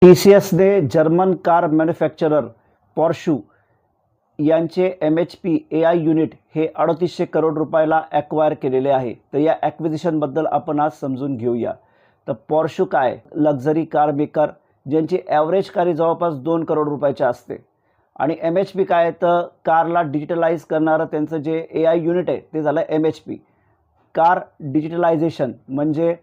टी-सी-एसने German car manufacturer Porsche यांचे MHP AI unit हे 3800 करोड रुपयाला ॲक्वायर केलेले आहे. तर या ॲक्विजिशनबद्दल आपण आज समजून घेऊया. तर पोर्शे काय, लक्झरी कार मेकर ज्यांची ॲव्हरेज कारी जवळपास 2 करोड रुपयाची असते. आणि MHP काय, तर कारला डिजिटलाइज करणारं त्यांचं जे AI युनिट आहे ते झालं MHP. कार डिजिटलायझेशन म्हणजे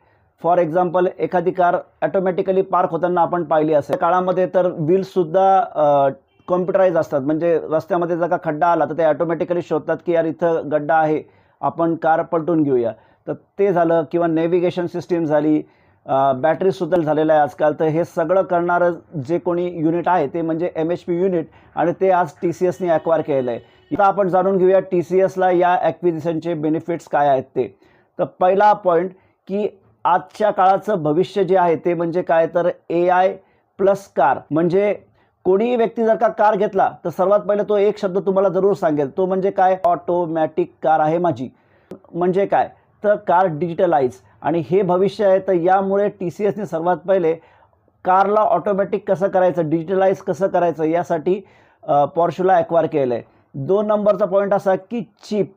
फॉर एक्झाम्पल एखादी कार ऑटोमॅटिकली पार्क होताना आपण पाहिली असेल. काळामध्ये तर व्हील्ससुद्धा कॉम्प्युटराइज असतात. म्हणजे रस्त्यामध्ये जर का खड्डा आला तर ते ऑटोमॅटिकली शोधतात की यार इथं गड्डा आहे, आपण कार पलटून घेऊया. तर ते झालं, किंवा नेव्हिगेशन सिस्टीम झाली, बॅटरीसुद्धा झालेलं आहे आजकाल. तर हे सगळं करणारं जे कोणी युनिट आहे ते म्हणजे MHP युनिट, आणि ते आज TCSने ॲक्वायर केलेलं आहे. आता आपण जाणून घेऊया TCSला या ॲक्विजिशनचे बेनिफिट्स काय आहेत ते. तर पहिला पॉईंट की आजच्या काळाचं भविष्य जे आहे ते म्हणजे काय, तर AI प्लस कार. म्हणजे कोणीही व्यक्ती जर का कार घेतला तर सर्वात पहिले तो एक शब्द तुम्हाला जरूर सांगेल, तो म्हणजे काय, ऑटोमॅटिक कार आहे माझी. म्हणजे काय, तर कार डिजिटलाइज. आणि हे भविष्य आहे. तर यामुळे TCSने सर्वात पहिले कारला ऑटोमॅटिक कसं करायचं, डिजिटलाइज कसं करायचं यासाठी पोर्शेला ॲक्वायर केलं आहे. 2 नंबरचा पॉईंट असा की चीप.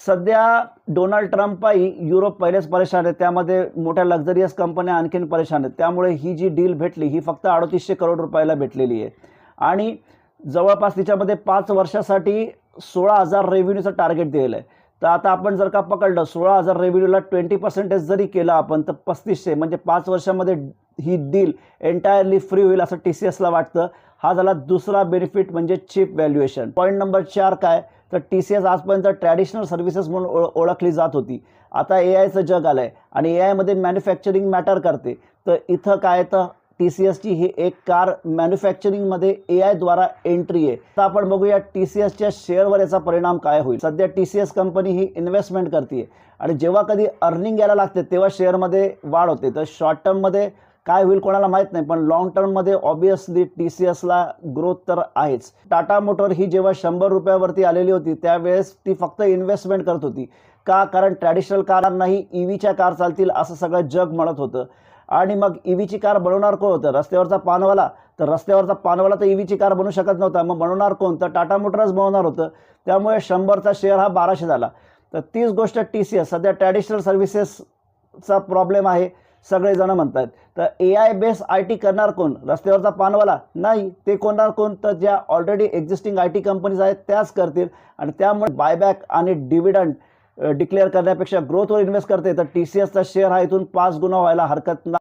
सध्या डोनाल्ड ट्रम्पही युरोप पहिलेच परेशान आहे, त्यामध्ये मोठ्या लक्झरियस कंपन्या आणखीन परेशान आहेत. त्यामुळे ही जी डील भेटली ही फक्त 3800 करोड रुपयाला भेटलेली आहे. आणि जवळपास तिच्यामध्ये 5 वर्षासाठी 16,000 रेव्हेन्यूचं टार्गेट दिलेलं आहे. तर आता आपण जर का पकडलं 16,000 रेव्हेन्यूला 20% जरी केलं आपण, तर 3500 म्हणजे 5 वर्षामध्ये ही डील एंटायरली फ्री होईल असं TCSला वाटतं. हा झाला दुसरा बेनिफिट म्हणजे चीप व्हॅल्युएशन. पॉईंट नंबर 4 काय, तर TCS आजपर्यंत ट्रॅडिशनल सर्व्हिसेस म्हणून ओळखली जात होती. आता AIचं जग आलं आहे आणि AIमध्ये मॅन्युफॅक्चरिंग मॅटर करते. तर इथं काय, तर TCSची ही एक कार मॅन्युफॅक्चरिंगमध्ये AIद्वारा एंट्री आहे. तर आपण बघूया TCSच्या शेअरवर याचा परिणाम काय होईल. सध्या TCS कंपनी ही इन्व्हेस्टमेंट करते आणि जेव्हा कधी अर्निंग यायला लागते तेव्हा शेअरमध्ये वाढ होते. तर शॉर्ट टर्ममध्ये काय होईल कोणाला माहीत नाही, पण लॉंग टर्ममध्ये ऑब्वियसली TCSला ग्रोथ तर आहेच. टाटा मोटर ही जेव्हा 100 रुपयावरती आलेली होती त्यावेळेस ती फक्त इन्व्हेस्टमेंट करत होती. का, कारण ट्रॅडिशनल कारनाही EVच्या कार चालतील असं सगळं जग म्हणत होतं. आणि मग EVची कार बनवणार कोण होतं, रस्त्यावरचा पानवाला. तर रस्त्यावरचा पानवाला तर EVची कार बनवू शकत नव्हता, मग बनवणार कोण, तर टाटा मोटर्स बनवणार होतं. त्यामुळे 100चा शेअर हा 1200 झाला. तर तीच गोष्ट TCS, सध्या ट्रॅडिशनल सर्व्हिसेसचा प्रॉब्लेम आहे सगळेजण म्हणतात. तर AI बेस IT करणार कोण, रस्त्यावरचा पानवाला नाही. ते करणार कोण, तर ज्या ऑलरेडी एक्झिस्टिंग IT कंपनीज आहेत त्याच करतील. आणि त्यामुळे बायबॅक आणि डिव्हिडंड डिक्लेअर करण्यापेक्षा ग्रोथवर इन्व्हेस्ट करते. तर TCSचा शेअर हा इथून 5 गुणा व्हायला हरकत नाही.